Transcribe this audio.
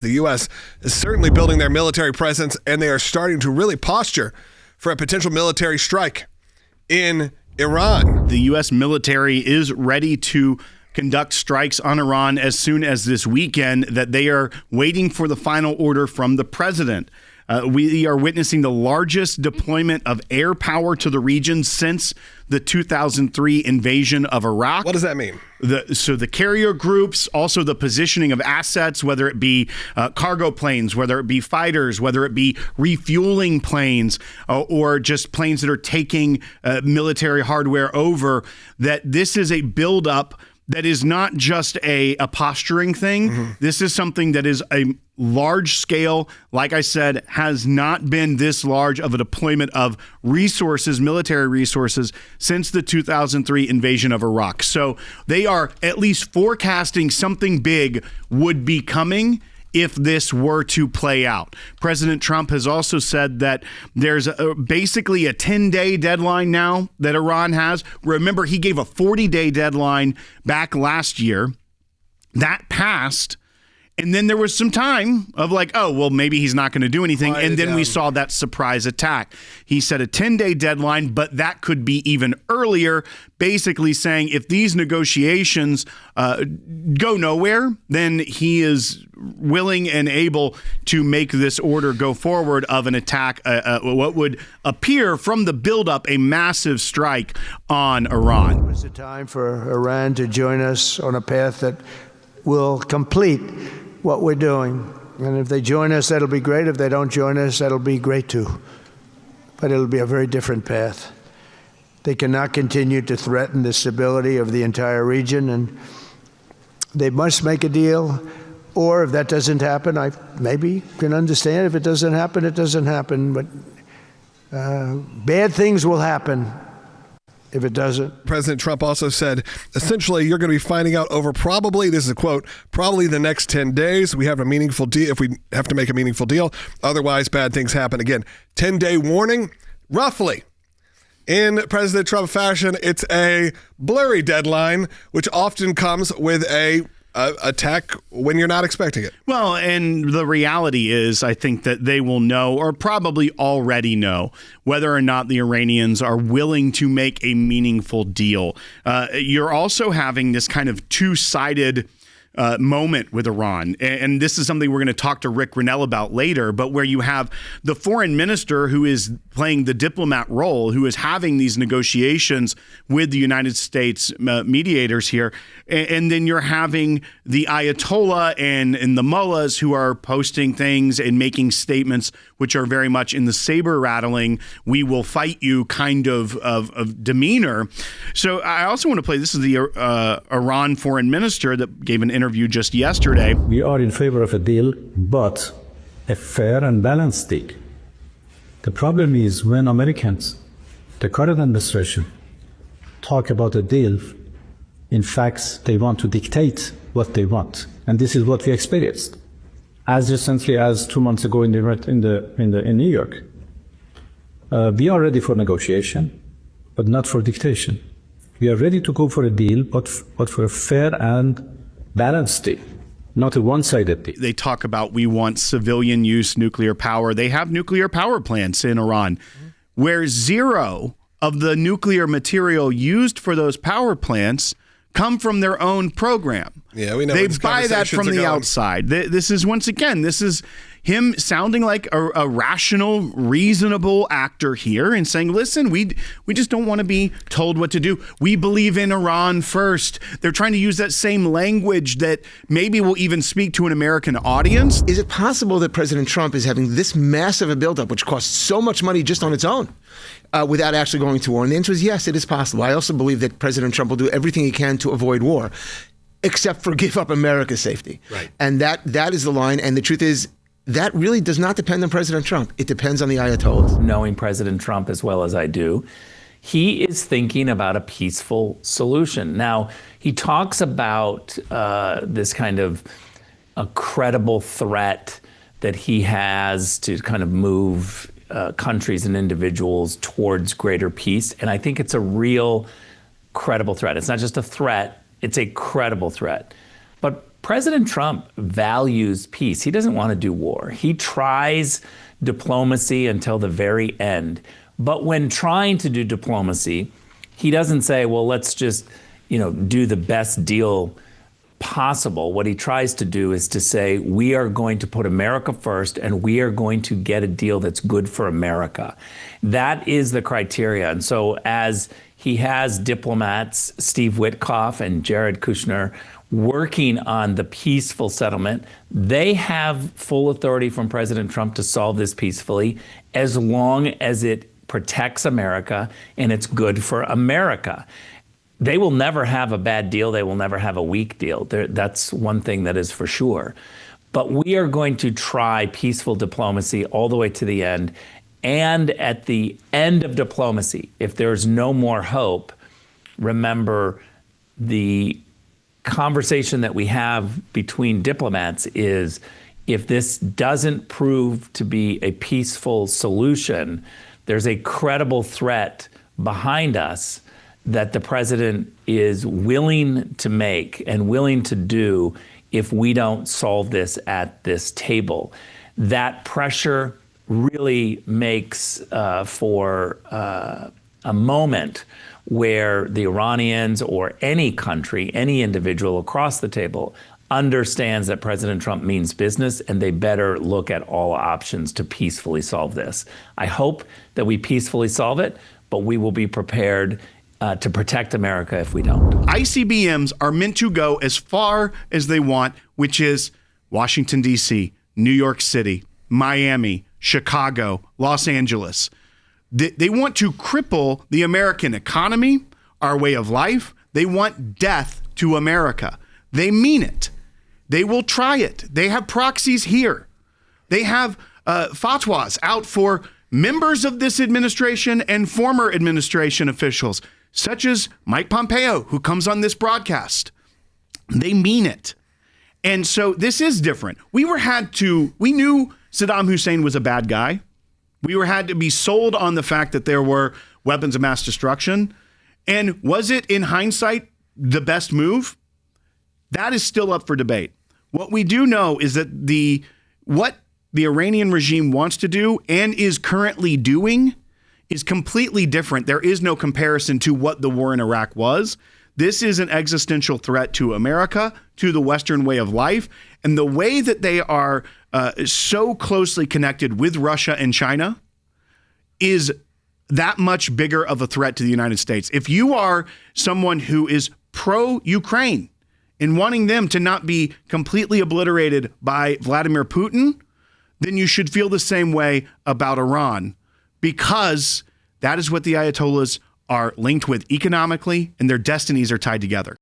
The U.S. is certainly building their military presence, and they are starting to really posture for a potential military strike in Iran. The U.S. military is ready to conduct strikes on Iran as soon as this weekend, that they are waiting for the final order from the president. We are witnessing the largest deployment of air power to the region since the 2003 invasion of Iraq. What does that mean? So the carrier groups, also the positioning of assets, whether it be cargo planes, whether it be fighters, whether it be refueling planes, or just planes that are taking military hardware over, that this is a buildup that is not just a posturing thing. Mm-hmm. This is something that is a large scale, like I said, has not been this large of a deployment of resources, military resources, since the 2003 invasion of Iraq. So they are at least forecasting something big would be coming if this were to play out. President Trump has also said that there's basically a 10-day deadline now that Iran has. Remember, he gave a 40-day deadline back last year. That passed. And then there was some time of like, oh, well, maybe he's not going to do anything. And then we saw that surprise attack. He set a 10-day deadline, but that could be even earlier, basically saying if these negotiations go nowhere, then he is willing and able to make this order go forward of an attack, what would appear from the buildup a massive strike on Iran. It was a time for Iran to join us on a path that will complete what we're doing. And if they join us, that'll be great. If they don't join us, that'll be great too. But it'll be a very different path. They cannot continue to threaten the stability of the entire region, and they must make a deal. Or if that doesn't happen, I maybe can understand. If it doesn't happen, it doesn't happen. But bad things will happen if it doesn't. President Trump also said, essentially, you're going to be finding out over probably, this is a quote, probably the next 10 days. We have a meaningful deal if we have to make a meaningful deal. Otherwise, bad things happen. Again, 10-day warning, roughly. In President Trump fashion, it's a blurry deadline, which often comes with a attack when you're not expecting it. Well, and the reality is, I think that they will know, or probably already know, whether or not the Iranians are willing to make a meaningful deal. You're also having this kind of two-sided moment with Iran. And this is something we're going to talk to Rick Grinnell about later, but where you have the foreign minister who is playing the diplomat role, who is having these negotiations with the United States mediators here. And then you're having the Ayatollah and the mullahs who are posting things and making statements which are very much in the saber rattling, we will fight you kind of demeanor. So I also want to play, this is the Iran foreign minister that gave an interview just yesterday. We are in favor of a deal, but a fair and balanced deal. The problem is when Americans, the current administration, talk about a deal, in fact, they want to dictate what they want. And this is what we experienced. As recently as 2 months ago in New York. We are ready for negotiation, but not for dictation. We are ready to go for a deal, but for a fair and balanced deal, not a one-sided deal. They talk about we want civilian use nuclear power. They have nuclear power plants in Iran, where zero of the nuclear material used for those power plants come from their own program. Yeah, we know they buy that from the outside. This is, once again, this is him sounding like a rational, reasonable actor here and saying, listen, we just don't want to be told what to do. We believe in Iran first. They're trying to use that same language that maybe will even speak to an American audience. Is it possible that President Trump is having this massive a buildup, which costs so much money just on its own, without actually going to war? And the answer is yes, it is possible. I also believe that President Trump will do everything he can to avoid war, except for give up America's safety. Right. And that is the line. And the truth is, that really does not depend on President Trump. It depends on the Ayatollahs. Knowing President Trump as well as I do, he is thinking about a peaceful solution. Now, he talks about this kind of a credible threat that he has to kind of move countries and individuals towards greater peace. And I think it's a real credible threat. It's not just a threat, it's a credible threat. But President Trump values peace. He doesn't want to do war. He tries diplomacy until the very end. But when trying to do diplomacy, he doesn't say, well, let's just, do the best deal possible. What he tries to do is to say, we are going to put America first, and we are going to get a deal that's good for America. That is the criteria. And so as he has diplomats, Steve Witkoff and Jared Kushner, working on the peaceful settlement, they have full authority from President Trump to solve this peacefully, as long as it protects America and it's good for America. They will never have a bad deal. They will never have a weak deal. That's one thing that is for sure. But we are going to try peaceful diplomacy all the way to the end. And at the end of diplomacy, if there's no more hope, remember the conversation that we have between diplomats is, if this doesn't prove to be a peaceful solution, there's a credible threat behind us that the president is willing to make and willing to do if we don't solve this at this table. That pressure really makes for a moment where the Iranians or any country, any individual across the table understands that President Trump means business, and they better look at all options to peacefully solve this. I hope that we peacefully solve it, but we will be prepared to protect America if we don't. ICBMs are meant to go as far as they want, which is Washington, D.C., New York City, Miami, Chicago, Los Angeles. They want to cripple the American economy, our way of life. They want death to America. They mean it. They will try it. They have proxies here. They have fatwas out for members of this administration and former administration officials, such as Mike Pompeo, who comes on this broadcast. They mean it. And so this is different. We knew Saddam Hussein was a bad guy. We had to be sold on the fact that there were weapons of mass destruction. And was it, in hindsight, the best move? That is still up for debate. What we do know is that what the Iranian regime wants to do and is currently doing is completely different. There is no comparison to what the war in Iraq was. This is an existential threat to America, to the Western way of life, and the way that they are so closely connected with Russia and China is that much bigger of a threat to the United States. If you are someone who is pro-Ukraine and wanting them to not be completely obliterated by Vladimir Putin, then you should feel the same way about Iran, because that is what the Ayatollahs are linked with economically, and their destinies are tied together.